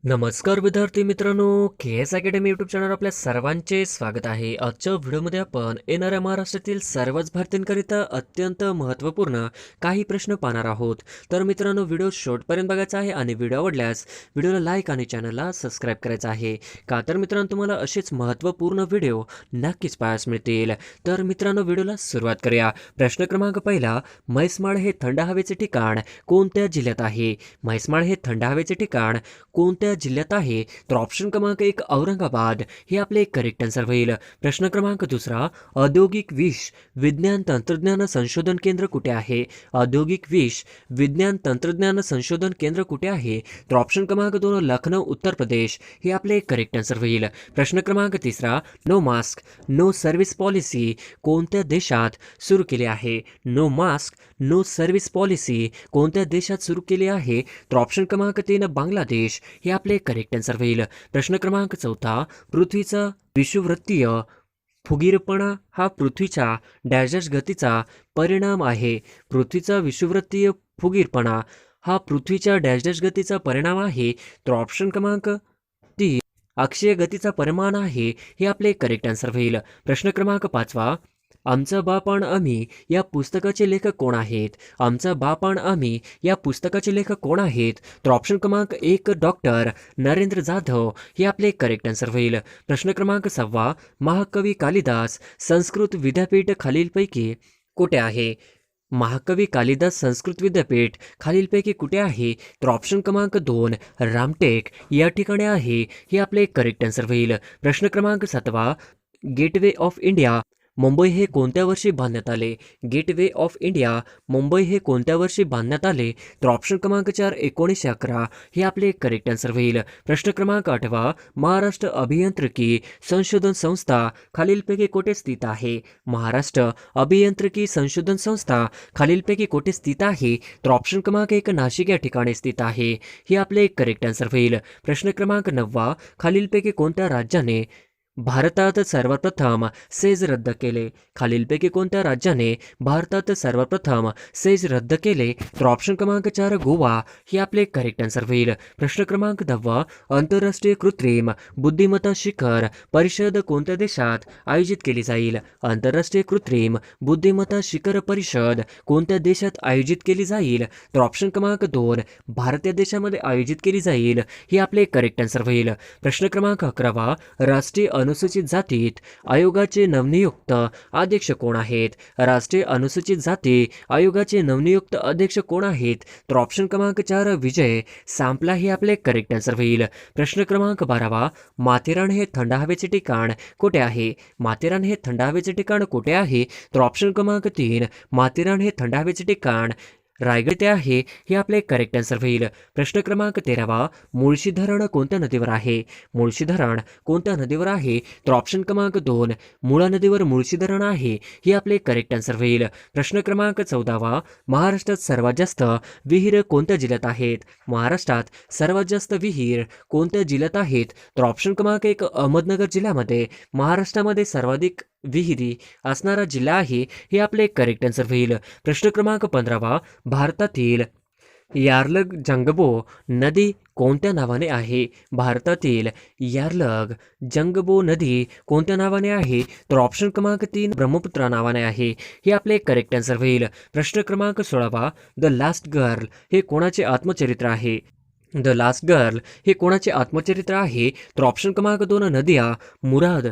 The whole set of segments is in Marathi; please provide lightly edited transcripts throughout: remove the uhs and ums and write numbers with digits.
नमस्कार विद्यार्थी मित्रांनो, के एस अकॅडमी यूट्यूब चॅनल आपल्या सर्वांचे स्वागत आहे. आजच्या व्हिडिओमध्ये आपण येणाऱ्या महाराष्ट्रातील सर्वच भारतीयांकरिता अत्यंत महत्त्वपूर्ण काही प्रश्न पाहणार आहोत. तर मित्रांनो, व्हिडिओ शेवटपर्यंत बघायचा आहे आणि व्हिडिओ आवडल्यास व्हिडिओला लाईक आणि चॅनलला सबस्क्राईब करायचं आहे. का तर मित्रांनो, तुम्हाला असेच महत्त्वपूर्ण व्हिडिओ नक्कीच पाहायला मिळतील. तर मित्रांनो, व्हिडिओला सुरुवात करूया. प्रश्न क्रमांक पहिला, म्हैसमाळ हे थंड हवेचे ठिकाण कोणत्या जिल्ह्यात आहे? म्हैसमाळ हे थंड हवेचे ठिकाण कोणत्या जिल्ह्यात आहे? तर ऑप्शन क्रमांक 1 औरंगाबाद हे आपले करेक्ट आन्सर होईल. प्रश्न क्रमांक दुसरा, औद्योगिक विष विज्ञान तंत्रज्ञान संशोधन केंद्र कुठे आहे? औद्योगिक विष विज्ञान तंत्रज्ञान संशोधन केंद्र कुठे आहे? तर ऑप्शन क्रमांक 2 लखनौ उत्तर प्रदेश हे आपले करेक्ट आन्सर होईल. प्रश्न क्रमांक तिसरा, no mask no service policy कोणत्या देशात सुरू केली आहे? No mask no service policy कोणत्या देशात सुरू केली आहे? तर ऑप्शन क्रमांक 3 बांगलादेश हे आपले करेक्ट आन्सर होईल. प्रश्न क्रमांक चौथा, पृथ्वीचा विषुववृत्तीय फुगीरपणा हा पृथ्वीच्या डॅश गतीचा परिणाम आहे. पृथ्वीचा विषुववृत्तीय फुगीरपणा हा पृथ्वीच्या डॅश गतीचा परिणाम आहे. तर ऑप्शन क्रमांक 3 अक्षीय गतीचा परिमाण आहे हे आपले करेक्ट आन्सर होईल. प्रश्न क्रमांक पाचवा, आमचा बाप आणि आम्ही या पुस्तकाचे लेखक कोण आहेत? आमचा बाप आणि आम्ही या पुस्तकाचे लेखक कोण आहेत? तर ऑप्शन क्रमांक 1 डॉक्टर नरेंद्र जाधव हे आपले करेक्ट आन्सर होईल. प्रश्न क्रमांक 6, महाकवी कालिदास संस्कृत विद्यापीठ खालीलपैकी कुठे आहे? महाकवी कालिदास संस्कृत विद्यापीठ खालीलपैकी कुठे आहे? तर ऑप्शन क्रमांक 2 रामटेक या ठिकाणी आहे हे आपले करेक्ट आन्सर होईल. प्रश्न क्रमांक 7, गेटवे ऑफ इंडिया मुंबई हे कोणत्या वर्षी बांधण्यात आले? गेटवे ऑफ इंडिया मुंबई हे कोणत्या वर्षी बांधण्यात आले? तर ऑप्शन क्रमांक 4 1911 हे आपले करेक्ट आन्सर होईल. प्रश्न क्रमांक 8, महाराष्ट्र अभियांत्रिकी संशोधन संस्था खालीलपैकी कुठे स्थित आहे? महाराष्ट्र अभियांत्रिकी संशोधन संस्था खालीलपैकी कुठे स्थित आहे? तर ऑप्शन क्रमांक 1 नाशिक या ठिकाणी स्थित आहे हे आपले करेक्ट आन्सर होईल. प्रश्न क्रमांक 9, खालीलपैकी कोणत्या राज्याने भारतात सर्वप्रथम सेज रद्द केले? खालीलपैकी कोणत्या राज्याने भारतात सर्वप्रथम सेज रद्द केले? तर ऑप्शन क्रमांक 4 गोवा हे आपले करेक्ट आन्सर होईल. प्रश्न क्रमांक 10, आंतरराष्ट्रीय कृत्रिम बुद्धिमत्ता शिखर परिषद कोणत्या देशात आयोजित केली जाईल? आंतरराष्ट्रीय कृत्रिम बुद्धिमत्ता शिखर परिषद कोणत्या देशात आयोजित केली जाईल? तर ऑप्शन क्रमांक 2 भारत या देशामध्ये आयोजित केली जाईल हे आपले करेक्ट आन्सर होईल. प्रश्न क्रमांक 11, राष्ट्रीय अनुसूचित जातीत आयोगाचे नवनियुक्त अध्यक्ष कोण आहेत? राष्ट्रीय अनुसूचित जाती आयोगाचे नवनियुक्त अध्यक्ष कोण आहेत? तर ऑप्शन क्रमांक 4 विजय सांपला हे आपले करेक्ट आन्सर होईल. प्रश्न क्रमांक 12, माथेरान हे थंड हवेचे ठिकाण कुठे आहे? माथेरान हे थंड हवेचे ठिकाण कुठे आहे? तर ऑप्शन क्रमांक 3 माथेरान हे थंड हवेचे ठिकाण रायगड येथे आहे हे आपले करेक्ट आन्सर होईल. प्रश्न क्रमांक 13, मुळशी धरण कोणत्या नदीवर आहे? मुळशी धरण कोणत्या नदीवर आहे? तर ऑप्शन क्रमांक 2 मुळा नदीवर मुळशी धरण आहे हे आपले करेक्ट आन्सर होईल. प्रश्न क्रमांक 14, महाराष्ट्रात सर्वात जास्त विहीर कोणत्या जिल्ह्यात आहेत? महाराष्ट्रात सर्वात जास्त विहीर कोणत्या जिल्ह्यात आहेत? तर ऑप्शन क्रमांक 1 अहमदनगर जिल्ह्यामध्ये महाराष्ट्रामध्ये सर्वाधिक विहिरी असणारा जिल्हा आहे हे आपले करेक्ट आन्सर होईल. प्रश्न क्रमांक 15, भारतातील यार्लग जंगबो नदी कोणत्या नावाने आहे? भारतातील यार्लग जंगबो नदी कोणत्या नावाने आहे? तर ऑप्शन क्रमांक 3 ब्रह्मपुत्रा नावाने आहे हे आपले करेक्ट आन्सर होईल. प्रश्न क्रमांक 16, द लास्ट गर्ल हे कोणाचे आत्मचरित्र आहे? द लास्ट गर्ल हे कोणाचे आत्मचरित्र आहे? तर ऑप्शन क्रमांक 2 नदिया मुराद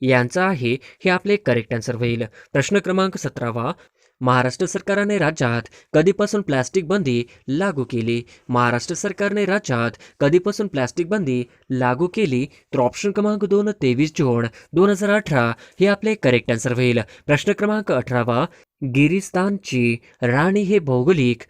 यांचा आहे हे आपले करेक्ट आन्सर होईल. प्रश्न क्रमांक 17, महाराष्ट्र सरकारने राज्यात कधीपासून प्लास्टिक बंदी लागू केली? महाराष्ट्र सरकारने राज्यात कधीपासून प्लास्टिक बंदी लागू केली? तर ऑप्शन क्रमांक 2 23 जून 2018 हे आपले करेक्ट आन्सर होईल. प्रश्न क्रमांक 18, गिरिस्तानची राणी हे भौगोलिक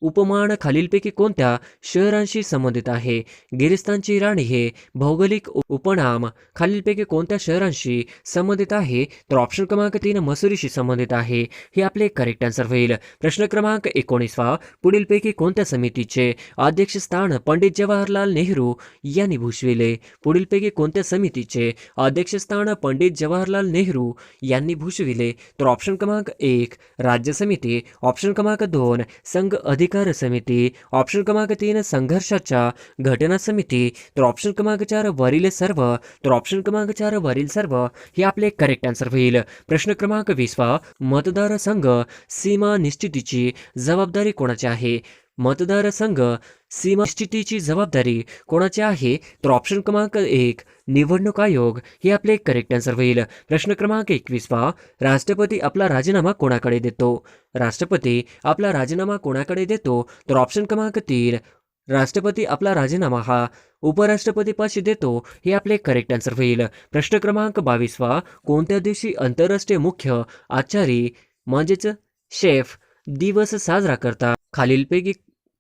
उपमान खालीलपैकी कोणत्या शहरांशी संबंधित आहे? गिरिस्तानची राणी हे भौगोलिक उपनाम खालीलपैकी कोणत्या शहरांशी संबंधित आहे? तर ऑप्शन क्रमांक 3 मसुरीशी संबंधित आहे हे आपले करेक्ट आन्सर होईल. प्रश्न क्रमांक 19, पुढीलपैकी कोणत्या समितीचे अध्यक्षस्थान पंडित जवाहरलाल नेहरू यांनी भूषविले? पुढीलपैकी कोणत्या समितीचे अध्यक्षस्थान पंडित जवाहरलाल नेहरू यांनी भूषविले? तर ऑप्शन क्रमांक 1 राज्य समिती, ऑप्शन क्रमांक 2 संघ अधिकारी अधिकार समिती, ऑप्शन क्रमांक 3 संघर्षाच्या घटना समिती, तर ऑप्शन क्रमांक 4 वरील सर्व, तर ऑप्शन क्रमांक 4 वरील सर्व हे आपले करेक्ट आन्सर होईल. प्रश्न क्रमांक 20 मतदारसंघ सीमा निश्चितीची जबाबदारी कोणाची आहे? मतदारसंघ सीमा निश्चितीची जबाबदारी कोणाची आहे? तर ऑप्शन क्रमांक 1 निवडणूक आयोग हे आपले करेक्ट आन्सर होईल. प्रश्न क्रमांक 21 राष्ट्रपती आपला राजीनामा कोणाकडे देतो? राष्ट्रपती आपला राजीनामा कोणाकडे देतो? तर ऑप्शन क्रमांक 3 राष्ट्रपती आपला राजीनामा हा उपराष्ट्रपतीपाशी देतो हे आपले करेक्ट आन्सर होईल. प्रश्न क्रमांक 22 कोणत्या दिवशी आंतरराष्ट्रीय मुख्य आचारी म्हणजेच शेफ दिवस साजरा करतात? खालीलपैकी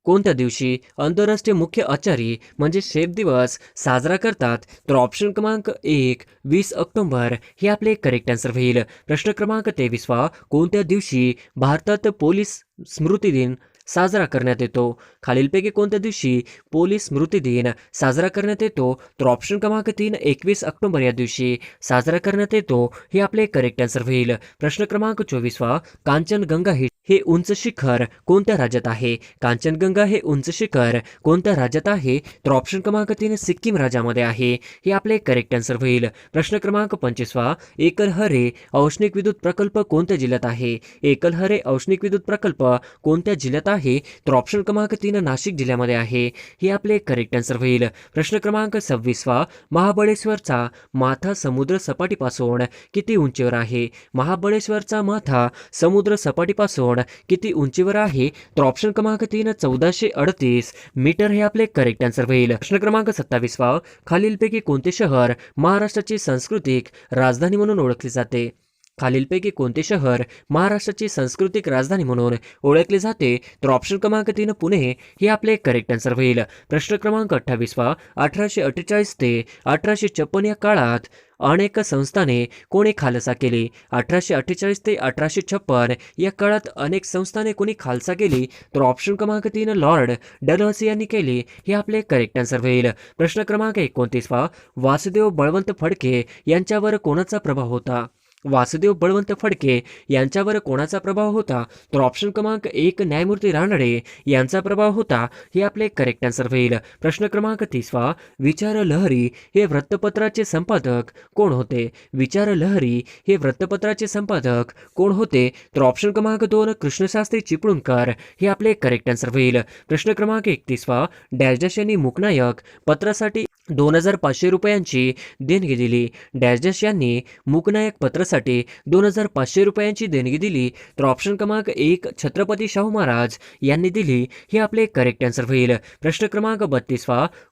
कोणत्या दिवशी आंतरराष्ट्रीय मुख्य आचारी म्हणजे शेफ दिवस साजरा करतात? तर ऑप्शन क्रमांक 1 20 ऑक्टोबर हे आपले करेक्ट आन्सर होईल. प्रश्न क्रमांक 23 कोणत्या दिवशी भारतात पोलीस स्मृती दिन साजरा करण्यात येतो? खालीलपैकी कोणत्या दिवशी पोलीस स्मृती दिन साजरा करण्यात येतो? तर ऑप्शन क्रमांक 3 21 ऑक्टोबर या दिवशी साजरा करण्यात येतो हे आपले करेक्ट आन्सर होईल. प्रश्न क्रमांक 24 कांचनगंगा हे उंच शिखर कोणत्या राज्यात आहे? कांचनगंगा हे उंच शिखर कोणत्या राज्यात आहे? तर ऑप्शन क्रमांक 3 सिक्कीम राज्यामध्ये आहे हे आपले करेक्ट आन्सर होईल. प्रश्न क्रमांक 25 एकलहरे औष्णिक विद्युत प्रकल्प कोणत्या जिल्ह्यात आहे? एकलहरे औष्णिक विद्युत प्रकल्प कोणत्या जिल्ह्यात आहे? तर ऑप्शन क्रमांक 3 नाशिक जिल्ह्यामध्ये आहे हे आपले करेक्ट आन्सर होईल. प्रश्न क्रमांक 26 महाबळेश्वरचा माथा समुद्र सपाटीपासून किती उंचीवर आहे? महाबळेश्वरचा माथा समुद्र सपाटीपासून किती उंचीवर आहे? तर ऑप्शन क्रमांक 3 1438 मीटर हे आपले करेक्ट आन्सर होईल. प्रश्न क्रमांक 27 खालीलपैकी कोणते शहर महाराष्ट्राची सांस्कृतिक राजधानी म्हणून ओळखले जाते? खालीलपैकी कोणते शहर महाराष्ट्राची सांस्कृतिक राजधानी म्हणून ओळखले जाते? तर ऑप्शन क्रमांक 3 पुणे हे आपले करेक्ट आन्सर होईल. प्रश्न क्रमांक 28 1848 ते 1856 या काळात अनेक संस्थाने कोणी खालसा केली? 1848 ते 1856 या काळात अनेक संस्थाने कोणी खालसा केली? तर ऑप्शन क्रमांक 3 लॉर्ड डलहौसी यांनी केली हे आपले करेक्ट आन्सर होईल. प्रश्न क्रमांक 29 वासुदेव बळवंत फडके यांच्यावर कोणाचा प्रभाव होता? वासुदेव बळवंत फडके यांच्यावर कोणाचा प्रभाव होता? तर ऑप्शन क्रमांक 1 न्यायमूर्ती रानडे यांचा प्रभाव होता हे आपले करेक्ट आन्सर होईल. प्रश्न क्रमांक 30 विचार लहरी हे वृत्तपत्राचे संपादक कोण होते? विचार लहरी हे वृत्तपत्राचे संपादक कोण होते? तर ऑप्शन क्रमांक 2 कृष्णशास्त्री चिपळूणकर हे आपले करेक्ट आन्सर होईल. प्रश्न क्रमांक 31 डॅश डॅश यांनी मूकनायक पत्रासाठी 2500 रुपयांची देणगी दिली. डॅश डॅश यांनी मूकनायक पत्रासाठी 2500 रुपयांची देणगी दिली. तर ऑप्शन क्रमांक 1 छत्रपती शाहू महाराज यांनी दिली हे आपले करेक्ट आन्सर होईल. प्रश्न क्रमांक 32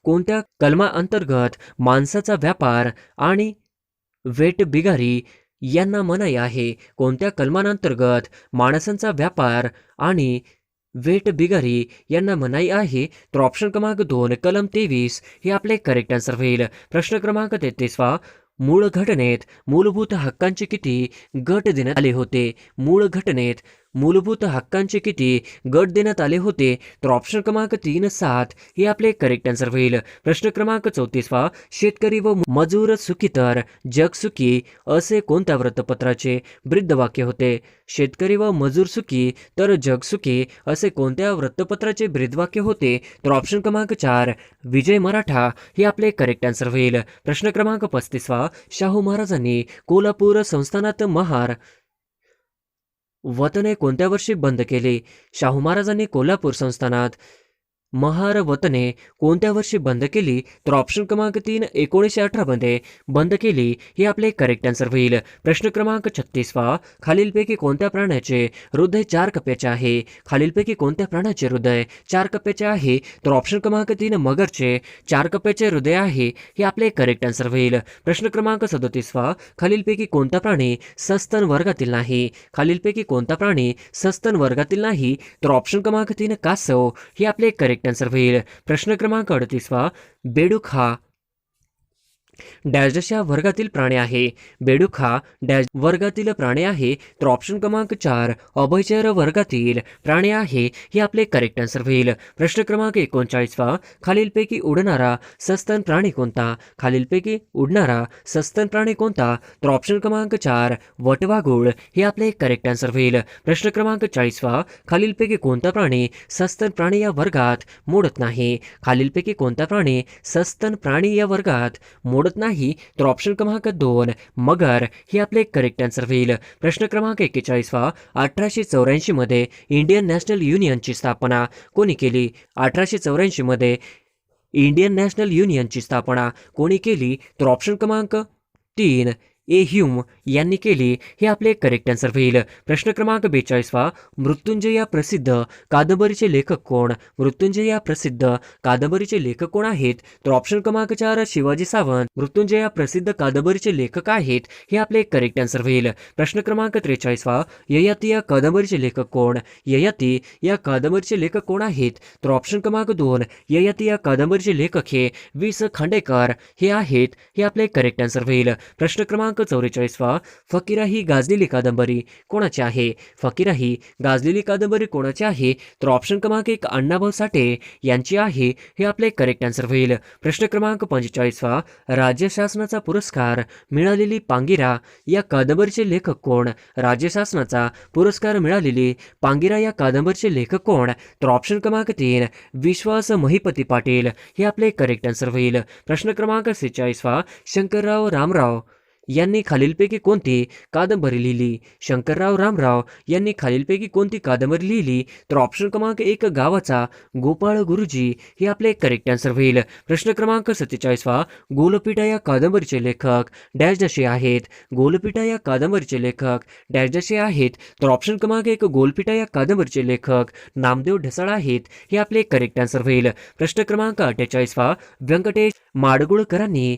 कोणत्या कलमाअंतर्गत माणसाचा व्यापार आणि वेठबिगारी यांना मनाई आहे? कोणत्या कलमांतर्गत माणसांचा व्यापार आणि वेठबिगारी यांना मनाई आहे? तर ऑप्शन क्रमांक 2 कलम 23 हे आपले करेक्ट आन्सर होईल. प्रश्न क्रमांक 33 मूळ घटनेत मूलभूत हक्कांचे किती गट देण्यात आले होते? मूळ घटनेत मूलभूत हक्कांचे किती गट देण्यात आले होते? तर ऑप्शन क्रमांक 3 7 हे आपले करेक्ट आन्सर होईल. प्रश्न क्रमांक 34 शेतकरी व मजूर सुखी तर जग सुखी असे कोणत्या वृत्तपत्राचे ब्रीदवाक्य होते? शेतकरी व मजूर सुखी तर जग सुखी असे कोणत्या वृत्तपत्राचे ब्रीदवाक्य होते? तर ऑप्शन क्रमांक 4 विजय मराठा हे आपले करेक्ट आन्सर होईल. प्रश्न क्रमांक 35 शाहू महाराजांनी कोल्हापूर संस्थानात महार वतने कोणत्या वर्षी बंद केले? शाहू महाराजांनी कोल्हापूर संस्थानात महार वतने कोणत्या वर्षी बंद केली? तर ऑप्शन क्रमांक 3 1918 मध्ये बंद केली हे आपले करेक्ट आन्सर होईल. प्रश्न क्रमांक 36 खालीलपैकी कोणत्या प्राण्याचे हृदय 4 कप्प्याचे आहे? खालीलपैकी कोणत्या प्राण्याचे हृदय 4 कप्प्याचे आहे? तर ऑप्शन क्रमांक 3 मगरचे 4 कप्प्याचे हृदय आहे हे आपले करेक्ट आन्सर होईल. प्रश्न क्रमांक 37 खालीलपैकी कोणता प्राणी सस्तन वर्गातील नाही? खालीलपैकी कोणता प्राणी सस्तन वर्गातील नाही? तर ऑप्शन क्रमांक 3 कासव हे आपले करेक्ट आन्सर होईल. प्रश्न क्रमांक 38 बेडूक हा डॅश डॅश या वर्गातील प्राणी आहे. बेडूक हा डॅश वर्गातील प्राणी आहे. तर ऑप्शन क्रमांक 4 अभयचर वर्गातील प्राणी आहे. हे आपले करेक्ट आन्सर होईल. प्रश्न क्रमांक 39 खालीलपैकी उडणारा सस्तन प्राणी कोणता? खालीलपैकी उडणारा सस्तन प्राणी कोणता? तर ऑप्शन क्रमांक 4 वटवाघूळ हे आपले करेक्ट आन्सर होईल. प्रश्न क्रमांक 40 खालीलपैकी कोणता प्राणी सस्तन प्राणी या वर्गात मोडत नाही? खालीलपैकी कोणता प्राणी सस्तन प्राणी या वर्गात मोडत नाही? तर ऑप्शन क्रमांक 2 मगर हे आपले करेक्ट आन्सर होईल. प्रश्न क्रमांक 41 1884 मध्ये इंडियन नॅशनल युनियनची स्थापना कोणी केली? 1884 मध्ये इंडियन नॅशनल युनियनची स्थापना कोणी केली? तर ऑप्शन क्रमांक 3 ह्यूम यांनी केली. हे आपले करेक्ट आन्सर होईल. प्रश्न क्रमांक 42 मृत्युंजय या प्रसिद्ध कादंबरीचे लेखक कोण? मृत्युंजय या प्रसिद्ध कादंबरीचे लेखक कोण आहेत? तर ऑप्शन क्रमांक 4 शिवाजी सावंत मृत्युंजय या प्रसिद्ध कादंबरीचे लेखक आहेत. हे आपले करेक्ट आन्सर होईल. प्रश्न क्रमांक 43 ययाती या कादंबरीचे लेखक कोण? ययाती या कादंबरीचे लेखक कोण आहेत? तर ऑप्शन क्रमांक 2 ययाती या कादंबरीचे लेखक हे वि.स. खांडेकर हे आहेत. हे आपले करेक्ट आन्सर होईल. प्रश्न क्रमांक 44 फकीरा ही गाजलेली कादंबरी कोणाची आहे? फकीरा ही गाजलेली कादंबरी कोणाची आहे? तर ऑप्शन क्रमांक 1 अण्णाभाऊ साठे यांची आहे. हे आपले करेक्ट आन्सर होईल. प्रश्न क्रमांक 45 राज्य शासनाचा पुरस्कार मिळालेली पांगिरा या कादंबरीचे लेखक कोण? राज्य शासनाचा पुरस्कार मिळालेली पांगिरा या कादंबरीचे लेखक कोण? तर ऑप्शन क्रमांक 3 विश्वास महिपती पाटील हे आपले करेक्ट आन्सर होईल. प्रश्न क्रमांक 46 शंकरराव रामराव यांनी खालीलपैकी कोणती कादंबरी लिहिली? शंकरराव रामराव यांनी खालीलपैकी कोणती कादंबरी लिहिली? तर ऑप्शन क्रमांक 1 गावाचा गोपाळ गुरुजी हे आपले करेक्ट आन्सर होईल. प्रश्न क्रमांक 47 गोलपीठा या कादंबरीचे लेखक डॅश डॅश आहेत. गोलपीठा या कादंबरीचे लेखक डॅश डॅश आहेत. तर ऑप्शन क्रमांक 1 गोलपीठा या कादंबरीचे लेखक नामदेव ढसाळ आहेत. हे आपले करेक्ट आन्सर होईल. प्रश्न क्रमांक 48 व्यंकटेश माडगुळकरांनी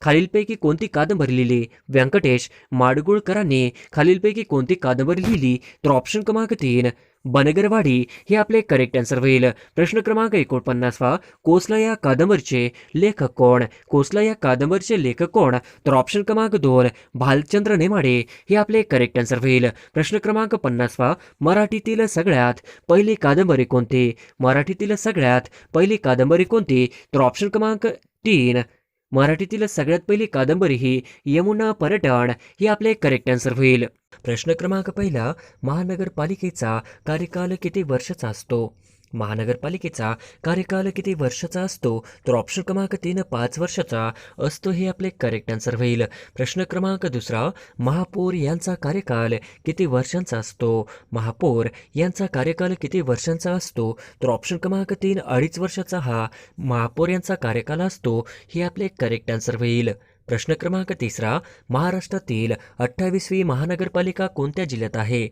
खालीलपैकी कोणती कादंबरी लिहिली? व्यंकटेश माडगुळकरांनी खालीलपैकी कोणती कादंबरी लिहिली? तर ऑप्शन क्रमांक 3 बनगरवाडी हे आपले करेक्ट आन्सर होईल. प्रश्न क्रमांक 49 कोसला या कादंबरीचे लेखक कोण? कोसला या कादंबरीचे लेखक कोण? तर ऑप्शन क्रमांक 2 भालचंद्र नेमाडे हे आपले करेक्ट आन्सर होईल. प्रश्न क्रमांक 50 मराठीतील सगळ्यात पहिली कादंबरी कोणती? मराठीतील सगळ्यात पहिली कादंबरी कोणती? तर ऑप्शन क्रमांक 3 मराठीतील सगळ्यात पहिली कादंबरी ही यमुना पर्यटन हे आपले करेक्ट आन्सर होईल. प्रश्न क्रमांक 1 महानगरपालिकेचा कार्यकाल किती वर्षाचा असतो? महानगरपालिकेचा कार्यकाल किती वर्षाचा असतो? तर ऑप्शन क्रमांक 3 5 वर्षाचा असतो. हे आपले करेक्ट आन्सर होईल. प्रश्न क्रमांक 2 महापौर यांचा कार्यकाल किती वर्षांचा असतो? महापौर यांचा कार्यकाल किती वर्षांचा असतो? तर ऑप्शन क्रमांक 3 2.5 वर्षाचा हा महापौर यांचा कार्यकाल असतो. हे आपले करेक्ट आन्सर होईल. प्रश्न क्रमांक 3 महाराष्ट्रातील 28वी महानगरपालिका कोणत्या जिल्ह्यात आहे?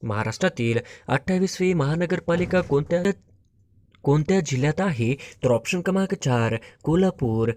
महाराष्ट्रातील 28वी महानगरपालिका कोणत्या जिल्ह्यात आहे? तर ऑप्शन क्रमांक 4 कोल्हापूर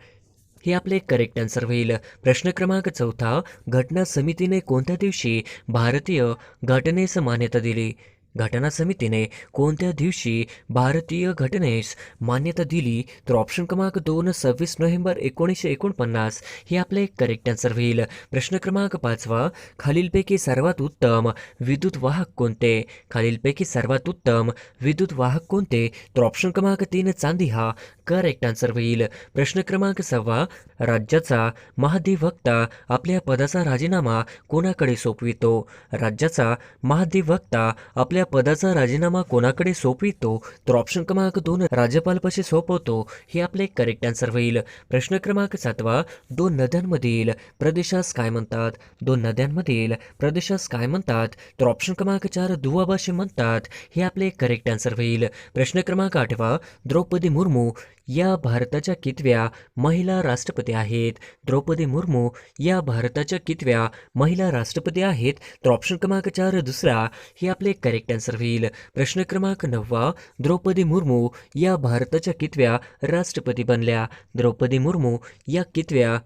हे आपले करेक्ट आन्सर होईल. प्रश्न क्रमांक 4 घटना समितीने कोणत्या दिवशी भारतीय घटनेस मान्यता दिली? घटना समितीने कोणत्या दिवशी भारतीय घटनेस मान्यता दिली? तर ऑप्शन क्रमांक 2 26 नोव्हेंबर 1949 हे आपले करेक्ट आन्सर होईल. प्रश्न क्रमांक 5 खालीलपैकी सर्वात उत्तम विद्युत वाहक कोणते? खालीलपैकी सर्वात उत्तम विद्युत वाहक कोणते? तर ऑप्शन क्रमांक 3 चांदी हा करेक्ट आन्सर होईल. प्रश्न क्रमांक 6 राज्याचा महाधिवक्ता आपल्या पदाचा राजीनामा कोणाकडे सोपवितो? राज्याचा महाधिवक्ता आपल्या पदाचा राजीनामा कोणाकडे सोपवितो? तर ऑप्शन क्रमांक 2 राज्यपालपाशी सोपवतो. हे आपले करेक्ट आन्सर होईल. प्रश्न क्रमांक 7 दोन नद्यांमधील प्रदेशास काय म्हणतात? दोन नद्यांमधील प्रदेशास काय म्हणतात? तर ऑप्शन क्रमांक 4 दुवाबाशी म्हणतात. हे आपले करेक्ट आन्सर होईल. प्रश्न क्रमांक 8 द्रौपदी मुर्मू या भारताच्या कितव्या महिला राष्ट्रपती आहेत? द्रौपदी मुर्मू या भारताच्या कितव्या महिला राष्ट्रपती आहेत? तर ऑप्शन क्रमांक 4 दुसरा हे आपले करेक्ट आन्सर होईल. प्रश्न क्रमांक 9 द्रौपदी मुर्मू या भारताच्या कितव्या राष्ट्रपती बनल्या? द्रौपदी मुर्मू या कितव्या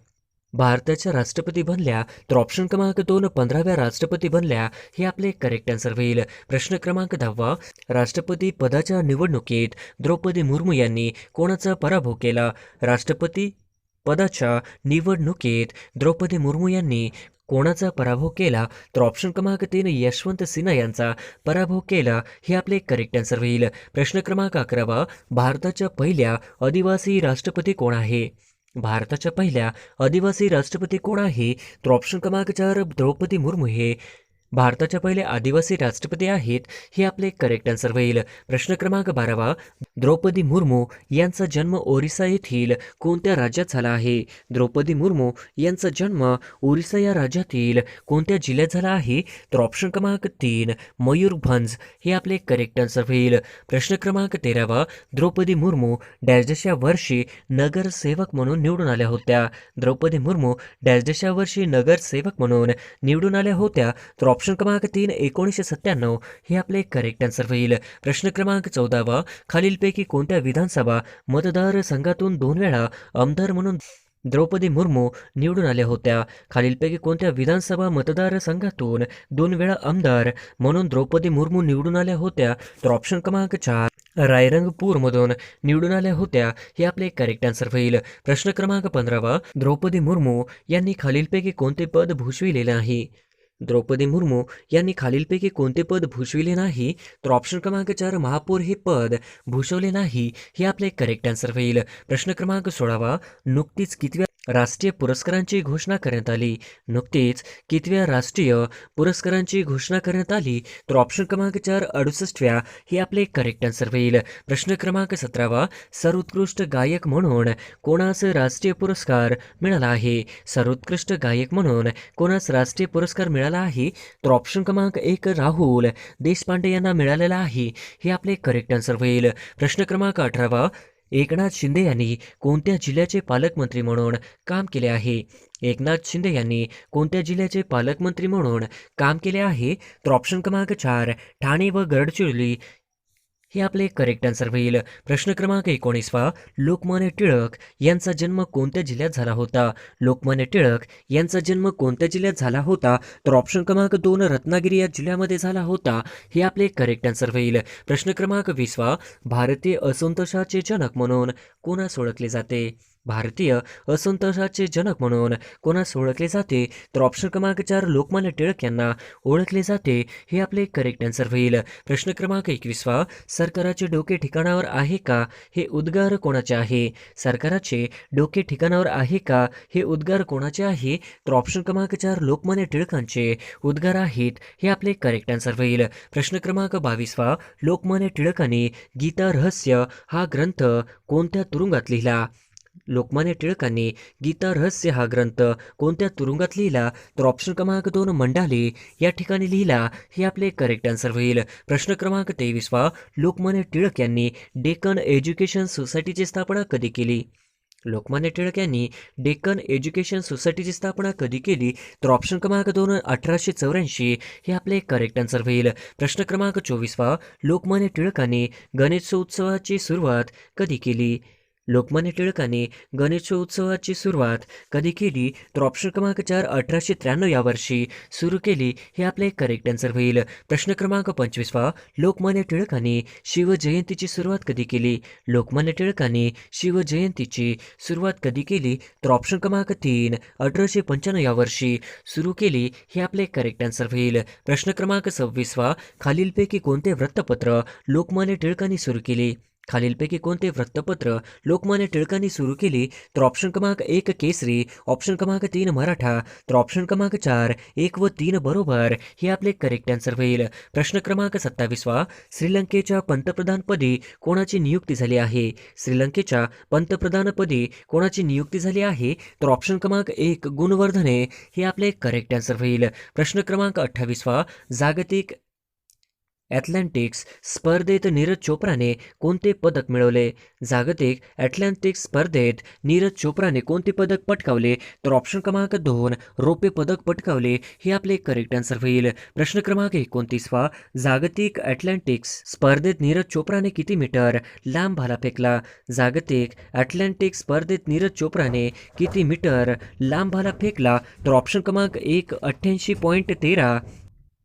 भारताच्या राष्ट्रपती बनल्या? तर ऑप्शन क्रमांक 2 15व्या राष्ट्रपती बनल्या. हे आपले करेक्ट आन्सर होईल. प्रश्न क्रमांक 10 राष्ट्रपती पदाच्या निवडणुकीत द्रौपदी मुर्मू यांनी कोणाचा पराभव केला? राष्ट्रपती पदाच्या निवडणुकीत द्रौपदी मुर्मू यांनी कोणाचा पराभव केला? तर ऑप्शन क्रमांक 3 यशवंत सिन्हा यांचा पराभव केला. हे आपले करेक्ट आन्सर होईल. प्रश्न क्रमांक 11 भारताच्या पहिल्या आदिवासी राष्ट्रपती कोण आहे? भारताच्या पहिल्या आदिवासी राष्ट्रपती कोण आहे? तर ऑप्शन क्रमांक 4 द्रौपदी मुर्मू हे भारताच्या पहिले आदिवासी राष्ट्रपती आहेत. हे आपले करेक्ट आन्सर होईल. प्रश्न क्रमांक 12 द्रौपदी मुर्मू यांचा जन्म ओरिसा येथील कोणत्या राज्यात झाला आहे? द्रौपदी मुर्मू यांचा जन्म ओरिसा या राज्यातील कोणत्या जिल्ह्यात झाला आहे? तर ऑप्शन क्रमांक 3 मयूरभंज हे आपले करेक्ट आन्सर होईल. प्रश्न क्रमांक 13 द्रौपदी मुर्मू डॅशच्या वर्षी नगरसेवक म्हणून निवडून आल्या होत्या? द्रौपदी मुर्मू डॅशच्या वर्षी नगरसेवक म्हणून निवडून आल्या होत्या? तर ऑप्शन क्रमांक 3 1997 हे आपले करेक्ट आन्सर होईल. प्रश्न क्रमांक 14 खालीलपैकी कोणत्या विधानसभा मतदारसंघातून 2 वेळा आमदार म्हणून द्रौपदी मुर्मू निवडून आल्या होत्या? खालीलपैकी कोणत्या विधानसभा मतदारसंघातून 2 वेळा आमदार म्हणून द्रौपदी मुर्मू निवडून आल्या होत्या? तर ऑप्शन क्रमांक 4 रायरंगपूरमधून निवडून आल्या होत्या. हे आपले करेक्ट आन्सर होईल. प्रश्न क्रमांक 15 द्रौपदी मुर्मू यांनी खालीलपैकी कोणते पद भूषविलेले नाही? द्रौपदी मुर्मू यांनी खालीलपैकी कोणते पद भूषविले नाही? तर ऑप्शन क्रमांक 4 महापौर हे पद भूषवले नाही. हे आपले करेक्ट आन्सर होईल. प्रश्न क्रमांक 16 नुकतीच कितव्या राष्ट्रीय पुरस्कारांची घोषणा करण्यात आली? नुकतीच कितव्या राष्ट्रीय पुरस्कारांची घोषणा करण्यात आली? तर ऑप्शन क्रमांक 4 68व्या हे आपले करेक्ट आन्सर होईल. प्रश्न क्रमांक 17 सर्वोत्कृष्ट गायक म्हणून कोणास राष्ट्रीय पुरस्कार मिळाला आहे? सर्वोत्कृष्ट गायक म्हणून कोणास राष्ट्रीय पुरस्कार मिळाला आहे? तर ऑप्शन क्रमांक 1 राहुल देशपांडे यांना मिळालेला आहे. हे आपले करेक्ट आन्सर होईल. प्रश्न क्रमांक 18 एकनाथ शिंदे यांनी कोणत्या जिल्ह्याचे पालकमंत्री म्हणून काम केले आहे? एकनाथ शिंदे यांनी कोणत्या जिल्ह्याचे पालकमंत्री म्हणून काम केले आहे? तर ऑप्शन क्रमांक 4 ठाणे व गडचिरोली हे आपले करेक्ट आन्सर होईल. प्रश्न क्रमांक 19 लोकमान्य टिळक यांचा जन्म कोणत्या जिल्ह्यात झाला होता? लोकमान्य टिळक यांचा जन्म कोणत्या जिल्ह्यात झाला होता? तर ऑप्शन क्रमांक 2 रत्नागिरी या जिल्ह्यामध्ये झाला होता. हे आपले करेक्ट आन्सर होईल. प्रश्न क्रमांक 20 भारतीय असंतोषाचे जनक म्हणून कोणास ओळखले जाते? भारतीय असंतोषाचे जनक म्हणून कोणास ओळखले जाते? तर ऑप्शन क्रमांक 4 लोकमान्य टिळक यांना ओळखले जाते. हे आपले करेक्ट आन्सर होईल. प्रश्न क्रमांक 21 सरकाराचे डोके ठिकाणावर आहे का? हे उद्गार कोणाचे आहे? सरकाराचे डोके ठिकाणावर आहे का? हे उद्गार कोणाचे आहे? तर ऑप्शन क्रमांक 4 लोकमान्य टिळकांचे उद्गार आहेत. हे आपले करेक्ट आन्सर होईल. प्रश्न क्रमांक 22 लोकमान्य टिळकांनी गीता रहस्य हा ग्रंथ कोणत्या तुरुंगात लिहिला? लोकमान्य टिळकांनी गीता रहस्य हा ग्रंथ कोणत्या तुरुंगात लिहिला? तर ऑप्शन क्रमांक 2 मंडाले या ठिकाणी लिहिला. हे आपले करेक्ट आन्सर होईल. प्रश्न क्रमांक 23 लोकमान्य टिळक यांनी डेक्कन एज्युकेशन सोसायटीची स्थापना कधी केली? लोकमान्य टिळक यांनी डेक्कन एज्युकेशन सोसायटीची स्थापना कधी केली? तर ऑप्शन क्रमांक 2 1884 हे आपले करेक्ट आन्सर होईल. प्रश्न क्रमांक 24 लोकमान्य टिळकांनी गणेशोत्सवाची सुरुवात कधी केली? लोकमान्य टिळकांनी गणेशोत्सवाची सुरुवात कधी केली? तर ऑप्शन क्रमांक 4 1893 या वर्षी सुरू केली. हे आपले करेक्ट आन्सर होईल. प्रश्न क्रमांक 25 लोकमान्य टिळकांनी शिवजयंतीची सुरुवात कधी केली? लोकमान्य टिळकांनी शिवजयंतीची सुरुवात कधी केली? तर ऑप्शन क्रमांक 3 1895 या वर्षी सुरू केली. हे आपले करेक्ट आन्सर होईल. प्रश्न क्रमांक 26 खालीलपैकी कोणते वृत्तपत्र लोकमान्य टिळकांनी सुरू केले? खालीलपैकी कोणते वृत्तपत्र लोकमान्य टिळकांनी सुरू केली? तर ऑप्शन क्रमांक 1 केसरी, ऑप्शन क्रमांक 3 मराठा, तर ऑप्शन क्रमांक 4 1 व 3 बरोबर. हे आपले करेक्ट आन्सर होईल. प्रश्न क्रमांक 27 श्रीलंकेच्या पंतप्रधानपदी कोणाची नियुक्ती झाली आहे? श्रीलंकेच्या पंतप्रधानपदी कोणाची नियुक्ती झाली आहे? तर ऑप्शन क्रमांक 1 गुणवर्धने हे आपले करेक्ट आन्सर होईल. प्रश्न क्रमांक 28 जागतिक ॲथलेटिक्स स्पर्धेत नीरज चोप्राने कोणते पदक मिळवले? जागतिक ॲथलेटिक्स स्पर्धेत नीरज चोप्राने कोणते पदक पटकावले? तर ऑप्शन क्रमांक 2 रौप्य पदक पटकावले. हे आपले करेक्ट आन्सर होईल. प्रश्न क्रमांक 29 जागतिक ॲथलेटिक्स स्पर्धेत नीरज चोप्राने किती मीटर लांब भाला फेकला? जागतिक ॲथलेटिक्स स्पर्धेत नीरज चोप्राने किती मीटर लांब भाला फेकला? तर ऑप्शन क्रमांक 1 88.13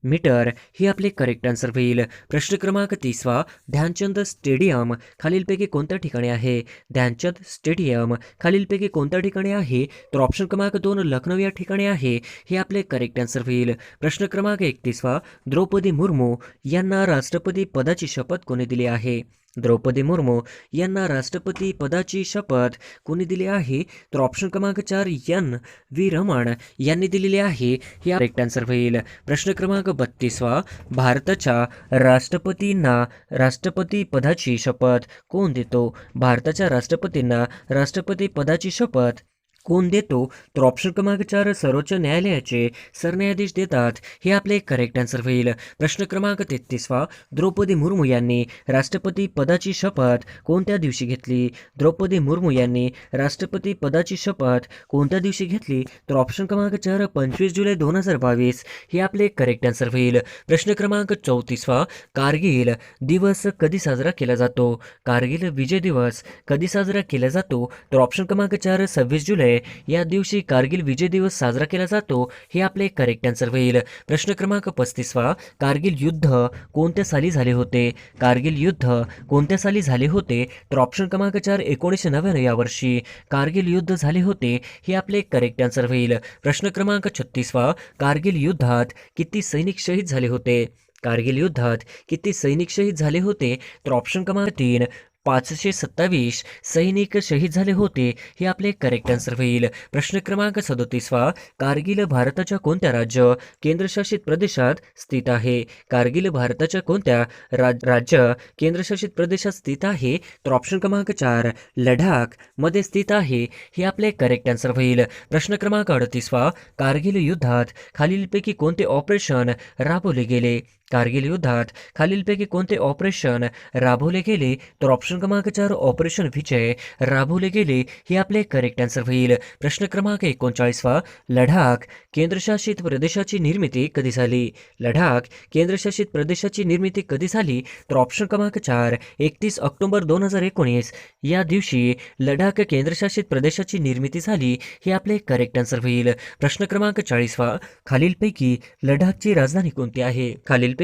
मीटर ही आपले करेक्ट आन्सर होईल. प्रश्न क्रमांक 30वा, ध्यानचंद स्टेडियम खालीलपैकी कोणत्या ठिकाणी आहे? ध्यानचंद स्टेडियम खालीलपैकी कोणत्या ठिकाणी आहे? तर ऑप्शन क्रमांक 2 लखनौ या ठिकाणी आहे. हे आपले करेक्ट आन्सर होईल. प्रश्न क्रमांक 31वा, द्रौपदी मुर्मू यांना राष्ट्रपती पदाची शपथ कोणी दिली आहे? द्रौपदी मुर्मू यांना राष्ट्रपती पदाची शपथ कोणी दिली आहे? तर ऑप्शन क्रमांक 4 एन व्ही रमण यांनी दिलेली आहे. हे करेक्ट आन्सर होईल. प्रश्न क्रमांक 32वा, भारताच्या राष्ट्रपतींना राष्ट्रपती पदाची शपथ कोण देतो? भारताच्या राष्ट्रपतींना राष्ट्रपती पदाची शपथ कोण देतो? तर ऑप्शन क्रमांक 4 सर्वोच्च न्यायालयाचे सरन्यायाधीश देतात. हे आपले करेक्ट आन्सर होईल. प्रश्न क्रमांक 33वा, द्रौपदी मुर्मू यांनी राष्ट्रपती पदाची शपथ कोणत्या दिवशी घेतली? द्रौपदी मुर्मू यांनी राष्ट्रपती पदाची शपथ कोणत्या दिवशी घेतली? तर ऑप्शन क्रमांक 4 25 जुलै 2022 हे आपले करेक्ट आन्सर होईल. प्रश्न क्रमांक 34वा, कारगिल दिवस कधी साजरा केला जातो? कारगिल विजय दिवस कधी साजरा केला जातो? तर ऑप्शन क्रमांक 4 26 जुलै या दिवशी कारगिल विजय दिवस साजरा केला जातो. हे आपले करेक्ट आन्सर होईल. प्रश्न क्रमांक 35वा, कारगिल युद्ध कोणत्या साली झाले होते? कारगिल युद्ध कोणत्या साली झाले होते? तर ऑप्शन क्रमांक 4 1999 या वर्षी कारगिल युद्ध झाले होते. हे आपले करेक्ट आन्सर होईल. प्रश्न क्रमांक 36वा, कारगिल युद्धात किती सैनिक शहीद झाले होते? कारगिल युद्धात किती सैनिक शहीद झाले होते? तर ऑप्शन क्रमांक 3 527 सैनिक शहीद झाले होते. हे आपले करेक्ट आन्सर होईल. प्रश्न क्रमांक 37वा, कारगिल भारताच्या कोणत्या राज्य केंद्रशासित प्रदेशात स्थित आहे? कारगिल भारताच्या कोणत्या राज्य केंद्रशासित प्रदेशात स्थित आहे? तर ऑप्शन क्रमांक 4 लडाख मध्ये स्थित आहे. हे आपले करेक्ट आन्सर होईल. प्रश्न क्रमांक 38वा, कारगिल युद्धात खालीलपैकी कोणते ऑपरेशन राबवले गेले? कारगिल युद्धात खालीलपैकी कोणते ऑपरेशन राबवले गेले? तर ऑप्शन क्रमांक 4 ऑपरेशन विजय राबवले गेले. हे आपले करेक्ट आन्सर होईल. प्रश्न क्रमांक 39वा, लडाख केंद्रशासित प्रदेशाची निर्मिती कधी झाली? लडाख केंद्रशासित प्रदेशाची निर्मिती कधी झाली? तर ऑप्शन क्रमांक 4 31 ऑक्टोबर 2019 या दिवशी लडाख केंद्रशासित प्रदेशाची निर्मिती झाली. हे आपले करेक्ट आन्सर होईल. प्रश्न क्रमांक 40वा, खालीलपैकी लडाखची राजधानी कोणती आहे? खालीलपैकी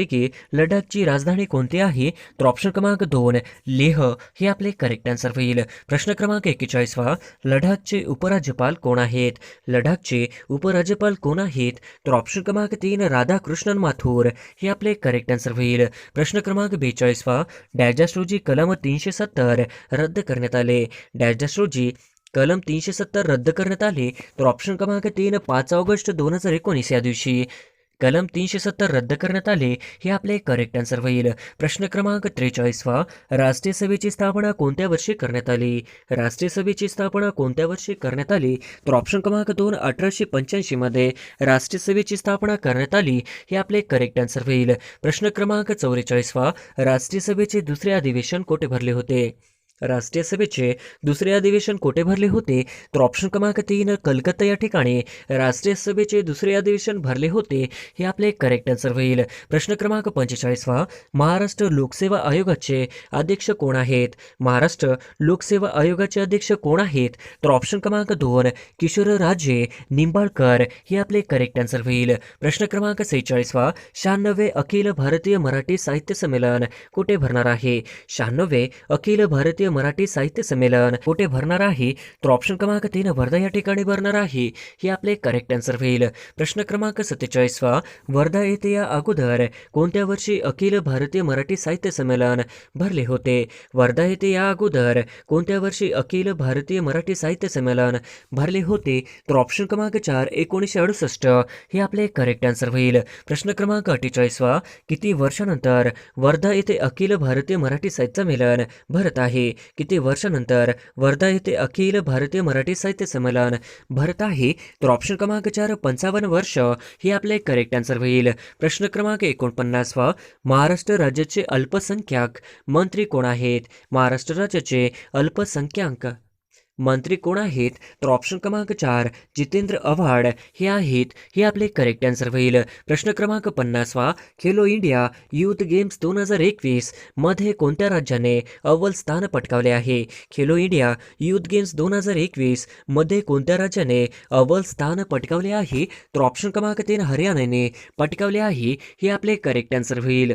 लडाखची राजधानी कोणती आहे? तर ऑप्शन क्रमांक 2 लेह हे आपले करेक्ट आन्सर होईल. प्रश्न क्रमांक 41वा, लडाखचे उपराज्यपाल कोण आहेत? लडाखचे उपराज्यपाल कोण आहेत? तर ऑप्शन क्रमांक 3 राधाकृष्णन माथुर हे आपले करेक्ट आन्सर होईल. प्रश्न क्रमांक 42वा, डॅश रोजी कलम 370 रद्द करण्यात आले. डॅश रोजी कलम 370 रद्द करण्यात आले. तर ऑप्शन क्रमांक 3 5 ऑगस्ट 2019 या दिवशी कलम 370 रद्द करण्यात आले. हे आपले करेक्ट आन्सर होईल. प्रश्न क्रमांक 43वा, राष्ट्रीय सभेची स्थापना कोणत्या वर्षी करण्यात आली? राष्ट्रीय सभेची स्थापना कोणत्या वर्षी करण्यात आली? तर ऑप्शन क्रमांक 2 1885 मध्ये राष्ट्रीय सभेची स्थापना करण्यात आली. हे आपले करेक्ट आन्सर होईल. प्रश्न क्रमांक 44वा, राष्ट्रीय सभेचे दुसरे अधिवेशन कोठे भरले होते? राष्ट्रीय सभेचे दुसरे अधिवेशन कोठे भरले होते? तर ऑप्शन क्रमांक 3 कलकत्ता या ठिकाणी राष्ट्रीय सभेचे दुसरे अधिवेशन भरले होते. हे आपले करेक्ट आन्सर होईल. प्रश्न क्रमांक 45वा, महाराष्ट्र लोकसेवा आयोगाचे अध्यक्ष कोण आहेत? महाराष्ट्र लोकसेवा आयोगाचे अध्यक्ष कोण आहेत? तर ऑप्शन क्रमांक 2 किशोरराजे निंबाळकर हे आपले करेक्ट आन्सर होईल. प्रश्न क्रमांक 46वा, 96वे अखिल भारतीय मराठी साहित्य संमेलन कुठे भरणार आहे? 96वे अखिल भारतीय मराठी साहित्य संमेलन कुठे भरणार आहे? तर ऑप्शन क्रमांक 3 वर्धा या ठिकाणी भरणार आहे. हे आपले करेक्ट आन्सर होईल. प्रश्न क्रमांक 47वा, वर्धा येथे या अगोदर कोणत्या वर्षी अखिल भारतीय मराठी साहित्य संमेलन भरले होते? वर्धा येथे या अगोदर कोणत्या वर्षी अखिल भारतीय मराठी साहित्य संमेलन भरले होते? तर ऑप्शन क्रमांक 4 1968 हे आपले करेक्ट आन्सर होईल. प्रश्न क्रमांक 48वा, किती वर्षानंतर वर्धा येथे अखिल भारतीय मराठी साहित्य संमेलन भरत आहे? किती वर्षानंतर वर्धा येथे अखिल भारतीय मराठी साहित्य संमेलन भरत आहे? तर ऑप्शन क्रमांक 4 55 वर्ष हे आपले करेक्ट आन्सर होईल. प्रश्न क्रमांक 49वा, महाराष्ट्र राज्याचे अल्पसंख्याक मंत्री कोण आहेत? महाराष्ट्र राज्याचे अल्पसंख्याक मंत्री कोण आहेत? तर ऑप्शन क्रमांक 4 जितेंद्र आव्हाड हे आहेत. हे आपले करेक्ट आन्सर होईल. प्रश्न क्रमांक 50वा खेलो इंडिया यूथ गेम्स 2021 मध्ये कोणत्या राज्याने अव्वल स्थान पटकावले आहे? खेलो इंडिया यूथ गेम्स 2021 मध्ये कोणत्या राज्याने अव्वल स्थान पटकावले आहे? तर ऑप्शन क्रमांक 3 हरियाणाने पटकावले आहे. हे आपले करेक्ट आन्सर होईल.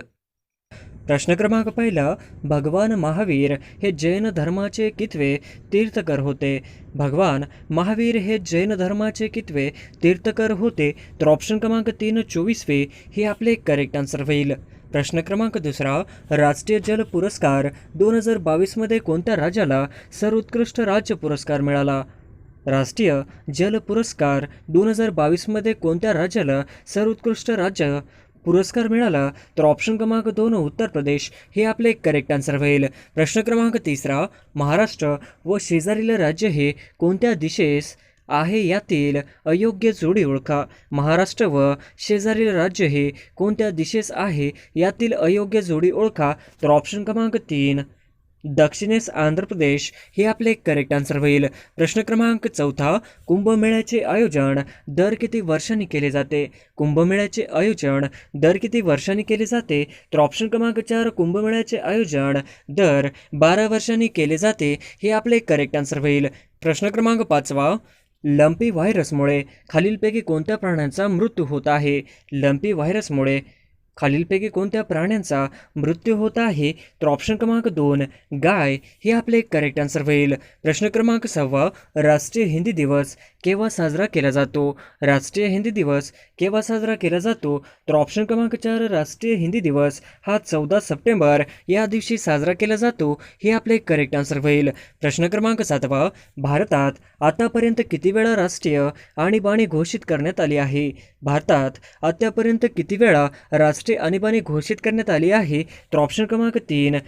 प्रश्न क्रमांक पहिला, भगवान महावीर हे जैन धर्माचे कितवे तीर्थकर होते? भगवान महावीर हे जैन धर्माचे कितवे तीर्थकर होते? तर ऑप्शन क्रमांक 3 24वे हे आपले करेक्ट आन्सर होईल. प्रश्न क्रमांक दुसरा, राष्ट्रीय जल पुरस्कार 2022 मध्ये कोणत्या राज्याला सर्वोत्कृष्ट राज्य पुरस्कार मिळाला? राष्ट्रीय जल पुरस्कार 2022 मध्ये कोणत्या राज्याला सर्वोत्कृष्ट राज्य पुरस्कार मिळाला? तर ऑप्शन क्रमांक 2 उत्तर प्रदेश हे आपले करेक्ट आन्सर होईल. प्रश्न क्रमांक तिसरा, महाराष्ट्र व शेजारील राज्य हे कोणत्या दिशेस आहे यातील अयोग्य जोडी ओळखा. महाराष्ट्र व शेजारील राज्य हे कोणत्या दिशेस आहे यातील अयोग्य जोडी ओळखा. तर ऑप्शन क्रमांक 3 दक्षिणेस आंध्र प्रदेश हे आपले करेक्ट आन्सर होईल. प्रश्न क्रमांक चौथा, कुंभमेळ्याचे आयोजन दर किती वर्षांनी केले जाते? कुंभमेळ्याचे आयोजन दर किती वर्षांनी केले जाते? तर ऑप्शन क्रमांक 4 कुंभमेळ्याचे आयोजन दर 12 वर्षांनी केले जाते. हे आपले करेक्ट आन्सर होईल. प्रश्न क्रमांक 5वा, लंपी व्हायरसमुळे खालीलपैकी कोणत्या प्राण्यांचा मृत्यू होत आहे? लंपी व्हायरसमुळे खालीलपैकी कोणत्या प्राण्यांचा मृत्यू होत आहे? तर ऑप्शन क्रमांक 2 गाय हे आपले करेक्ट आन्सर होईल. प्रश्न क्रमांक 6, राष्ट्रीय हिंदी दिवस केव्हा साजरा केला जातो? राष्ट्रीय हिंदी दिवस केव्हा साजरा केला जातो? तर ऑप्शन क्रमांक 4 राष्ट्रीय हिंदी दिवस हा 14 सप्टेंबर या दिवशी साजरा केला जातो. हे आपले करेक्ट आन्सर होईल. प्रश्न क्रमांक 7, भारतात आतापर्यंत किती वेळा राष्ट्रीय आणीबाणी घोषित करण्यात आली आहे? भारतात आतापर्यंत किती वेळा राष्ट्रीय आणीबाणी घोषित करण्यात आली आहे? तर ऑप्शन क्रमांक 3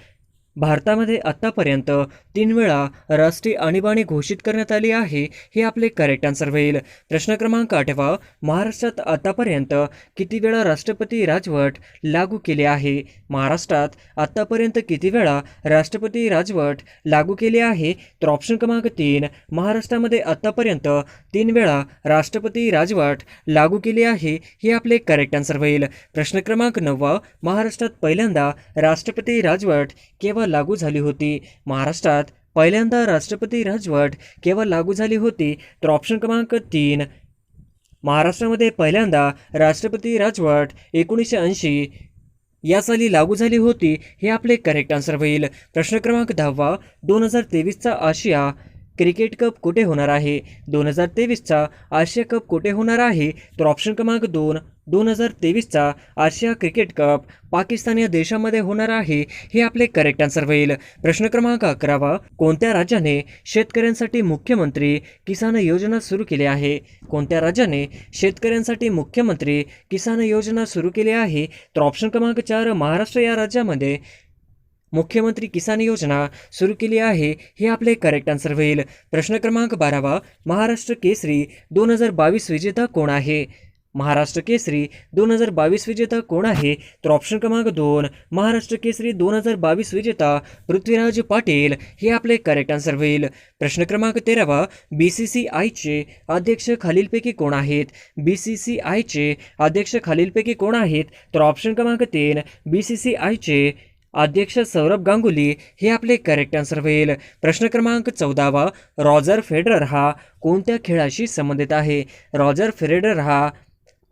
भारतामध्ये आत्तापर्यंत 3 वेळा राष्ट्रीय आणीबाणी घोषित करण्यात आली आहे. हे आपले करेक्ट आन्सर होईल. प्रश्न क्रमांक 8, महाराष्ट्रात आतापर्यंत किती वेळा राष्ट्रपती राजवट लागू केले आहे? महाराष्ट्रात आतापर्यंत किती वेळा राष्ट्रपती राजवट लागू केले आहे? तर ऑप्शन क्रमांक 3 महाराष्ट्रामध्ये आतापर्यंत 3 वेळा राष्ट्रपती राजवट लागू केली आहे. हे आपले करेक्ट आन्सर होईल. प्रश्न क्रमांक 9, महाराष्ट्रात पहिल्यांदा राष्ट्रपती राजवट केव्हा लागू झाली होती? महाराष्ट्रात पहिल्यांदा राष्ट्रपती राजवट केव्हा लागू झाली होती? तर ऑप्शन क्रमांक 3 महाराष्ट्रामध्ये पहिल्यांदा राष्ट्रपती राजवट 1980 या साली लागू झाली होती. हे आपले करेक्ट आन्सर होईल. प्रश्न क्रमांक 10, 2023चा आशिया क्रिकेट कप कुठे होणार आहे? 2023चा आशिया कप कुठे होणार आहे? तर ऑप्शन क्रमांक 2 2023चा आशिया क्रिकेट कप पाकिस्तान या देशामध्ये होणार आहे. हे आपले करेक्ट आन्सर होईल. प्रश्न क्रमांक 11, कोणत्या राज्याने शेतकऱ्यांसाठी मुख्यमंत्री किसान योजना सुरू केली आहे? कोणत्या राज्याने शेतकऱ्यांसाठी मुख्यमंत्री किसान योजना सुरू केली आहे? तर ऑप्शन क्रमांक 4 महाराष्ट्र या राज्यामध्ये मुख्यमंत्री किसान योजना सुरू केली आहे. हे आपले करेक्ट आन्सर होईल. प्रश्न क्रमांक 12, महाराष्ट्र केसरी 2022 विजेता कोण आहे? महाराष्ट्र केसरी 2022 विजेता कोण आहे? तर ऑप्शन क्रमांक 2 महाराष्ट्र केसरी 2022 विजेता पृथ्वीराज पाटील हे आपले करेक्ट आन्सर होईल. प्रश्न क्रमांक 13, BCCIचे अध्यक्ष खालीलपैकी कोण आहेत? BCCIचे अध्यक्ष खालीलपैकी कोण आहेत? तर ऑप्शन क्रमांक 3 BCCIचे अध्यक्ष सौरभ गांगुली हे आपले करेक्ट आन्सर होईल. प्रश्न क्रमांक 14, रॉजर फेडरर हा कोणत्या खेळाशी संबंधित आहे? रॉजर फेडरर हा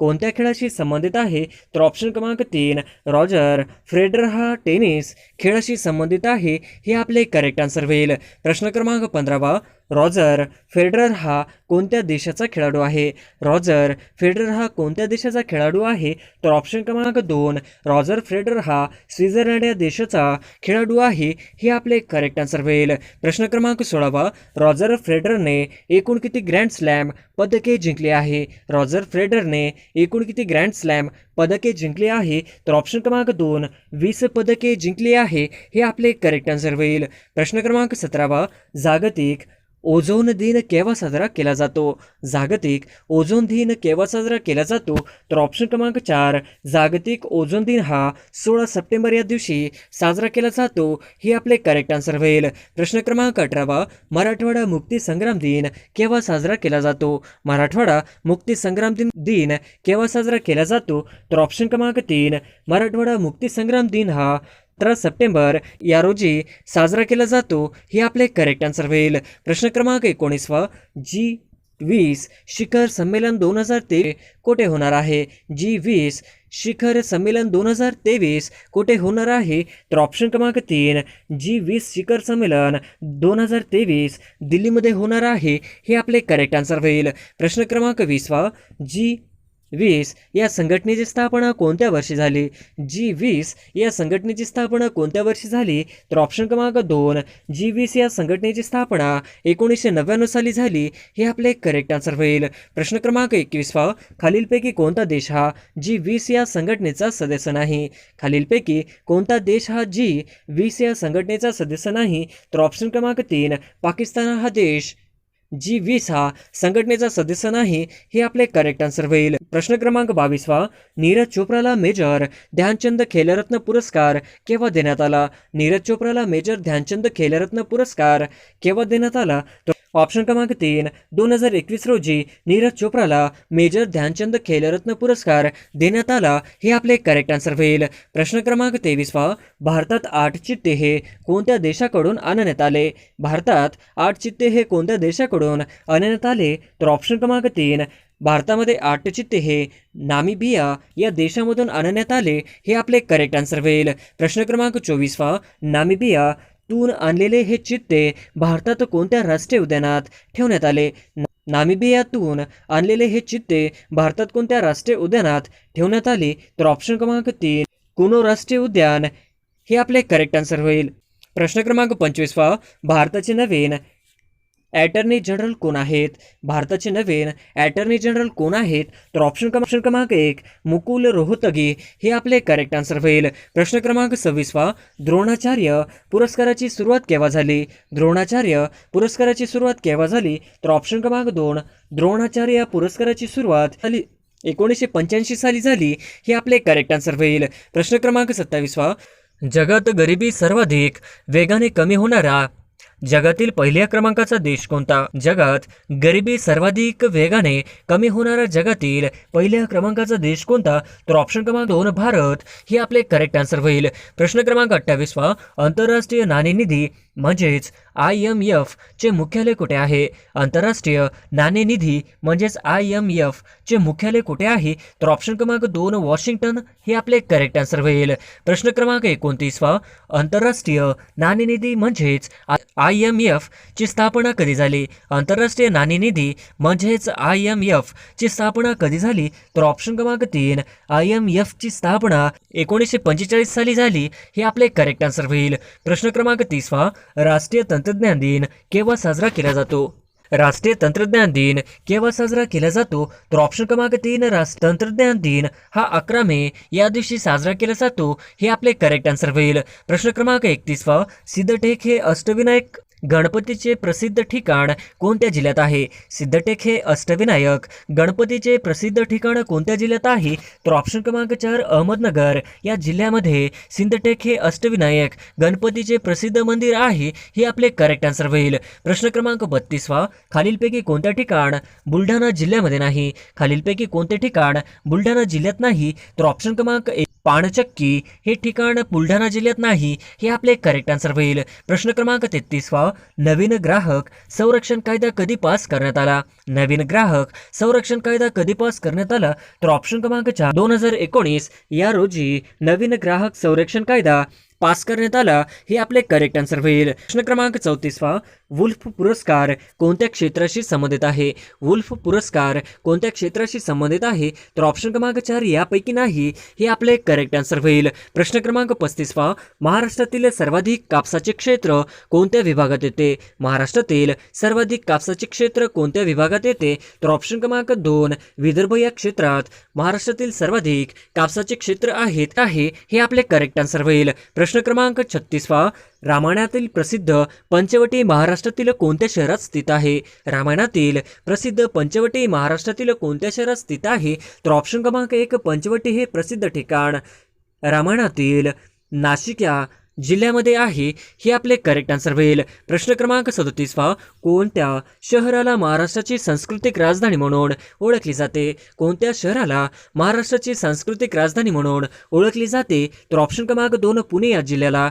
कोणत्या खेळाशी संबंधित आहे? तर ऑप्शन क्रमांक 3 रॉजर फेडरर हा टेनिस खेळाशी संबंधित आहे. हे आपले करेक्ट आन्सर होईल. प्रश्न क्रमांक 15, रॉजर फेडरर हा कोणत्या देशाचा खेळाडू आहे? रॉजर फेडरर हा कोणत्या देशाचा खेळाडू आहे? तर ऑप्शन क्रमांक 2 रॉजर फेडरर हा स्वित्झर्लंड या देशाचा खेळाडू आहे. हे आपले करेक्ट आन्सर होईल. प्रश्न क्रमांक 16, रॉजर फेडररने एकूण किती ग्रँड स्लॅम पदके जिंकली आहे? रॉजर फेडररने एकूण किती ग्रँड स्लॅम पदके जिंकली आहे? तर ऑप्शन क्रमांक 2 20 पदके जिंकली आहे. हे आपले करेक्ट आन्सर होईल. प्रश्न क्रमांक 17, जागतिक ओझोन दिन केव्हा साजरा केला जातो? जागतिक ओझोन दिन केव्हा साजरा केला जातो? तर ऑप्शन क्रमांक 4, जागतिक ओझोन दिन हा 16 सप्टेंबर या दिवशी साजरा केला जातो. हे आपले करेक्ट आन्सर होईल. प्रश्न क्रमांक 18, मराठवाडा मुक्ती संग्राम दिन केव्हा साजरा केला जातो? मराठवाडा मुक्ती संग्राम दिन केव्हा साजरा केला जातो? तर ऑप्शन क्रमांक 3, मराठवाडा मुक्ती संग्राम दिन हा 17 सप्टेंबर या रोजी साजरा केला जातो. हे आपले करेक्ट आन्सर होईल. प्रश्न क्रमांक 19, G20 शिखर संमेलन 2023 कुठे होणार आहे? G20 शिखर संमेलन 2023 कुठे होणार आहे? तर ऑप्शन क्रमांक 3, G20 शिखर संमेलन 2023 दिल्लीमध्ये होणार आहे. हे आपले करेक्ट आन्सर होईल. प्रश्न क्रमांक 20, G20 या संघटनेची स्थापना कोणत्या वर्षी झाली? G20 या संघटनेची स्थापना कोणत्या वर्षी झाली? तर ऑप्शन क्रमांक 2, G20 या संघटनेची स्थापना 1999 साली झाली. हे आपले करेक्ट आन्सर होईल. प्रश्न क्रमांक 21, खालीलपैकी कोणता देश हा G20 या संघटनेचा सदस्य नाही? खालीलपैकी कोणता देश हा G20 या संघटनेचा सदस्य नाही? तर ऑप्शन क्रमांक 3, पाकिस्तान हा देश G20 हा संघटनेचा सदस्य नाही. हे आपले करेक्ट आन्सर होईल. प्रश्न क्रमांक 22, नीरज चोप्राला मेजर ध्यानचंद खेलरत्न पुरस्कार केव्हा देण्यात आला? नीरज चोप्राला मेजर ध्यानचंद खेलरत्न पुरस्कार केव्हा देण्यात आला? तर ऑप्शन क्रमांक 3, 2021 रोजी नीरज चोप्राला मेजर ध्यानचंद खेलरत्न पुरस्कार देण्यात आला. हे आपले करेक्ट आन्सर होईल. प्रश्न क्रमांक 23, भारतात 8 चित्ते हे कोणत्या देशाकडून आणण्यात आले? भारतात 8 चित्ते हे कोणत्या देशाकडून आणण्यात आले? तर ऑप्शन क्रमांक 3, भारतामध्ये 8 चित्ते हे नामिबिया या देशामधून आणण्यात आले. हे आपले करेक्ट आन्सर होईल. प्रश्न क्रमांक 24, नामिबिया तून आणलेले हे चित्ते भारतात कोणत्या राष्ट्रीय उद्यानात ठेवण्यात आले? नामिबियातून आणलेले हे चित्ते भारतात कोणत्या राष्ट्रीय उद्यानात ठेवण्यात आले? तर ऑप्शन क्रमांक 3, कुनो राष्ट्रीय उद्यान. हे आपले करेक्ट आन्सर होईल. प्रश्न क्रमांक 25, भारताचे नवीन अटर्नी जनरल कोण आहेत? भारताचे नवीन अटर्नी जनरल कोण आहेत? तर ऑप्शन क्रमांक 1, मुकुल रोहतगी. हे आपले करेक्ट आन्सर होईल. प्रश्न क्रमांक 26, द्रोणाचार्य पुरस्काराची सुरुवात केव्हा झाली? द्रोणाचार्य पुरस्काराची सुरुवात केव्हा झाली? तर ऑप्शन क्रमांक 2, द्रोणाचार्य पुरस्काराची सुरुवात झाली 1985 साली झाली. हे आपले करेक्ट आन्सर होईल. प्रश्न क्रमांक 27, जगात गरिबी सर्वाधिक वेगाने कमी होणारा जगातील पहिल्या क्रमांकाचा देश कोणता? जगात गरिबी सर्वाधिक वेगाने कमी होणारा जगातील पहिल्या क्रमांकाचा देश कोणता? तर ऑप्शन क्रमांक 2, भारत. हे आपले करेक्ट आन्सर होईल. प्रश्न क्रमांक 28, आंतरराष्ट्रीय नाणेनिधी म्हणजेच IMF चे मुख्यालय कुठे आहे? आंतरराष्ट्रीय नाणेनिधी म्हणजेच IMF चे मुख्यालय कुठे आहे? तर ऑप्शन क्रमांक 2, वॉशिंग्टन. हे आपले करेक्ट आन्सर होईल. प्रश्न क्रमांक 29, आंतरराष्ट्रीय नाणेनिधी म्हणजेच IMF ची स्थापना कधी झाली? आंतरराष्ट्रीय नाणेनिधी म्हणजेच IMF ची स्थापना कधी झाली? तर ऑप्शन क्रमांक 3, IMF ची स्थापना 1945 साली झाली. हे आपले करेक्ट आन्सर होईल. प्रश्न क्रमांक 30, राष्ट्रीय तंत्रज्ञान दिन केव्हा साजरा केला जातो? राष्ट्रीय तंत्रज्ञान दिन केव्हा साजरा केला जातो? तर ऑप्शन क्रमांक 3, राष्ट्रीय तंत्रज्ञान दिन हा 11 मे या दिवशी साजरा केला जातो. हे आपले करेक्ट आन्सर होईल. प्रश्न क्रमांक 31, सिद्धटेक हे अष्टविनायक गणपतीचे प्रसिद्ध ठिकाण कोणत्या जिल्ह्यात आहे? सिद्धटेक हे अष्टविनायक गणपतीचे प्रसिद्ध ठिकाण कोणत्या जिल्ह्यात आहे? तर ऑप्शन क्रमांक 4, अहमदनगर या जिल्ह्यामध्ये सिद्धटेक हे अष्टविनायक गणपतीचे प्रसिद्ध मंदिर आहे. हे आपले करेक्ट आन्सर होईल. प्रश्न क्रमांक 32, खालीलपैकी कोणत्या ठिकाण बुलढाणा जिल्ह्यामध्ये नाही? खालीलपैकी कोणते ठिकाण बुलढाणा जिल्ह्यात नाही? तर ऑप्शन क्रमांक 1, पाणचक्की हे ठिकाण बुलढाणा जिल्ह्यात नाही. हे आपले करेक्ट आन्सर होईल. प्रश्न क्रमांक 33, नवीन ग्राहक संरक्षण कायदा कधी पास करण्यात आला? नवीन ग्राहक संरक्षण कायदा कधी पास करण्यात आला? तर ऑप्शन क्रमांक 4, 2019 या रोजी नवीन ग्राहक संरक्षण कायदा पास करण्यात आला. हे आपले करेक्ट आन्सर होईल. प्रश्न क्रमांक 34, वुल्फ पुरस्कार कोणत्या क्षेत्राशी संबंधित आहे? वुल्फ पुरस्कार कोणत्या क्षेत्राशी संबंधित आहे? तर ऑप्शन क्रमांक 4, यापैकी नाही. हे आपले करेक्ट आन्सर होईल. प्रश्न क्रमांक 35, महाराष्ट्रातील सर्वाधिक कापसाचे क्षेत्र कोणत्या विभागात येते? महाराष्ट्रातील सर्वाधिक कापसाचे क्षेत्र कोणत्या विभागात येते? तर ऑप्शन क्रमांक 2, विदर्भ या क्षेत्रात महाराष्ट्रातील सर्वाधिक कापसाचे क्षेत्र आहे. हे आपले करेक्ट आन्सर होईल. प्रश्न क्रमांक 36, रामायणातील प्रसिद्ध पंचवटी महाराष्ट्रातील कोणत्या शहरात स्थित आहे? रामायणातील प्रसिद्ध पंचवटी महाराष्ट्रातील कोणत्या शहरात स्थित आहे? तर ऑप्शन क्रमांक 1 पंचवटी हे प्रसिद्ध ठिकाण रामायणातील नाशिक या जिल्ह्यामध्ये आहे. हे आपले करेक्ट आन्सर होईल. प्रश्न क्रमांक 37 कोणत्या शहराला महाराष्ट्राची सांस्कृतिक राजधानी म्हणून ओळखली जाते? कोणत्या शहराला महाराष्ट्राची सांस्कृतिक राजधानी म्हणून ओळखली जाते? तर ऑप्शन क्रमांक 2 पुणे या जिल्ह्याला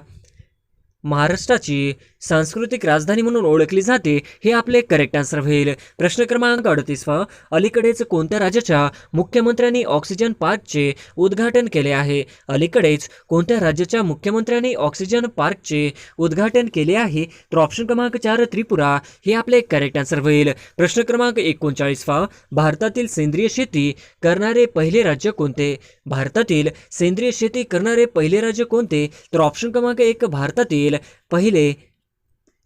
महाराष्ट्राची सांस्कृतिक राजधानी म्हणून ओळखली जाते. हे आपले करेक्ट आन्सर होईल. प्रश्न क्रमांक 38 अलीकडेच कोणत्या राज्याच्या मुख्यमंत्र्यांनी ऑक्सिजन पार्कचे उद्घाटन केले आहे? अलीकडेच कोणत्या राज्याच्या मुख्यमंत्र्यांनी ऑक्सिजन पार्कचे उद्घाटन केले आहे? तर ऑप्शन क्रमांक 4 त्रिपुरा हे आपले करेक्ट आन्सर होईल. प्रश्न क्रमांक 39 भारतातील सेंद्रिय शेती करणारे पहिले राज्य कोणते? भारतातील सेंद्रिय शेती करणारे पहिले राज्य कोणते? तर ऑप्शन क्रमांक 1 भारतातील पहिले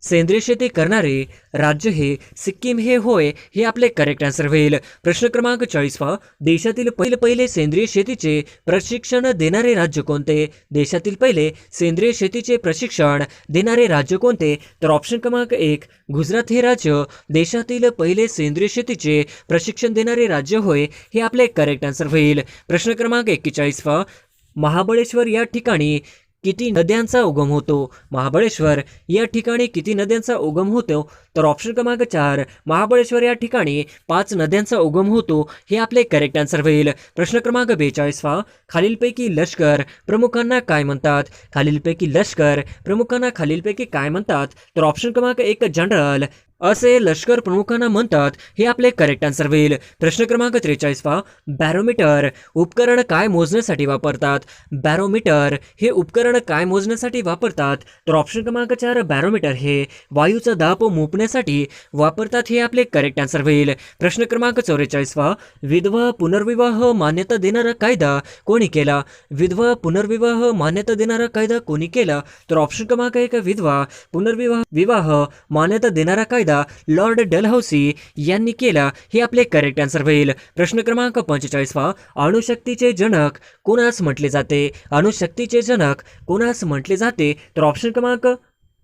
सेंद्रिय शेती करणारे राज्य हे सिक्कीम हे होय. हे आपले करेक्ट आन्सर होईल. प्रश्न क्रमांक 40 देशातील पहिले सेंद्रिय शेतीचे प्रशिक्षण देणारे राज्य कोणते? देशातील पहिले सेंद्रिय शेतीचे प्रशिक्षण देणारे राज्य कोणते? तर ऑप्शन क्रमांक 1 गुजरात हे राज्य देशातील पहिले सेंद्रिय शेतीचे प्रशिक्षण देणारे राज्य होय. हे आपले करेक्ट आन्सर होईल. प्रश्न क्रमांक 41 महाबळेश्वर या ठिकाणी किती नद्यांचा उगम होतो? महाबळेश्वर या ठिकाणी किती नद्यांचा उगम होतो? तर ऑप्शन क्रमांक 4 महाबळेश्वर या ठिकाणी 5 नद्यांचा उगम होतो. हे आपले करेक्ट आन्सर होईल. प्रश्न क्रमांक 42 खालीलपैकी लष्कर प्रमुखांना काय म्हणतात? खालीलपैकी लष्कर प्रमुखांना खालीलपैकी काय म्हणतात? तर ऑप्शन क्रमांक 1 जनरल असे लष्कर प्रमुखांना म्हणतात. हे आपले करेक्ट आन्सर होईल. प्रश्न क्रमांक 43 बॅरोमीटर उपकरण काय मोजण्यासाठी वापरतात? बॅरोमीटर हे उपकरण काय मोजण्यासाठी वापरतात? तर ऑप्शन क्रमांक 4 बॅरोमीटर हे वायूचा दाब मोजण्यासाठी वापरतात. हे आपले करेक्ट आन्सर होईल. प्रश्न क्रमांक 44 विधवा पुनर्विवाह मान्यता देणारा कायदा कोणी केला? विधवा पुनर्विवाह मान्यता देणारा कायदा कोणी केला? तर ऑप्शन क्रमांक 1 विधवा पुनर्विवाह मान्यता देणारा कायदा लॉर्ड डलहौसी यांनी केला. हे आपले करेक्ट आन्सर होईल. प्रश्न क्रमांक 45 अणुशक्तीचे जनक कोणास म्हटले जाते? अणुशक्तीचे जनक कोणास म्हटले जाते? तर ऑप्शन क्रमांक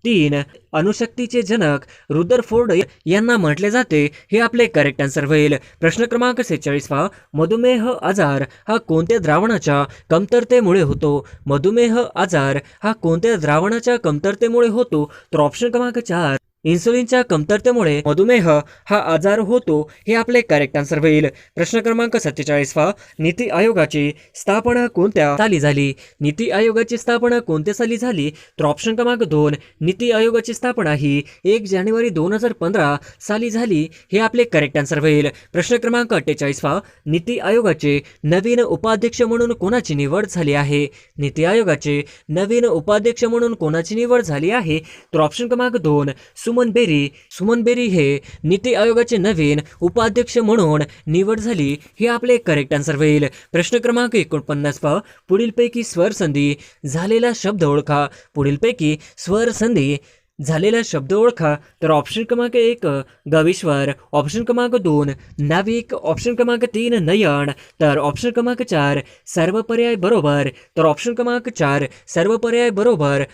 3 अणुशक्तीचे जनक रुदरफोर्ड यांना म्हटले जाते. हे आपले करेक्ट आन्सर होईल. प्रश्न क्रमांक 46 मधुमेह आजार हा कोणत्या द्रावणाच्या कमतरतेमुळे होतो? मधुमेह आजार हा कोणत्या द्रावणाच्या कमतरतेमुळे होतो? तर ऑप्शन क्रमांक 4 इन्सुलिनच्या कमतरतेमुळे मधुमेह हा आजार होतो. हे आपले करेक्ट आन्सर होईल. प्रश्न क्रमांक 47 नीती आयोगाची स्थापना कोणत्या साली झाली? नीती आयोगाची स्थापना कोणत्या साली झाली? तर ऑप्शन क्रमांक 2 नीती आयोगाची स्थापना ही 1 जानेवारी 2015 साली झाली. हे आपले करेक्ट आन्सर होईल. प्रश्न क्रमांक 48 नीती आयोगाचे नवीन उपाध्यक्ष म्हणून कोणाची निवड झाली आहे? नीती आयोगाचे नवीन उपाध्यक्ष म्हणून कोणाची निवड झाली आहे? तर ऑप्शन क्रमांक 2 सुमन बेरी हे नीती आयोगाचे नवीन उपाध्यक्ष म्हणून निवड झाली. हे आपले करेक्ट आन्सर होईल. प्रश्न क्रमांक 49 पुढीलपैकी स्वर संधी झालेला शब्द ओळखा. पुढीलपैकी स्वर संधी झालेला शब्द ओळखा. तर ऑप्शन क्रमांक 1 गविश्वर, ऑप्शन क्रमांक 2 नाविक, ऑप्शन क्रमांक 3 नयन, तर ऑप्शन क्रमांक 4 सर्व पर्याय बरोबर. तर ऑप्शन क्रमांक 4 सर्व पर्याय बरोबर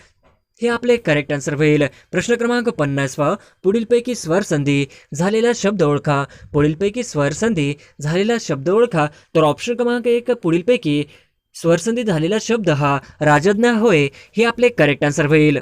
हे आपले करेक्ट आन्सर होईल. प्रश्न क्रमांक 50 पुढीलपैकी स्वर संधी झालेला शब्द ओळखा. पुढीलपैकी स्वर संधी झालेला शब्द ओळखा. तर ऑप्शन क्रमांक 1 पुढीलपैकी स्वरसंधी झालेला शब्द हा राजज्ञा होय. हे आपले करेक्ट आन्सर होईल.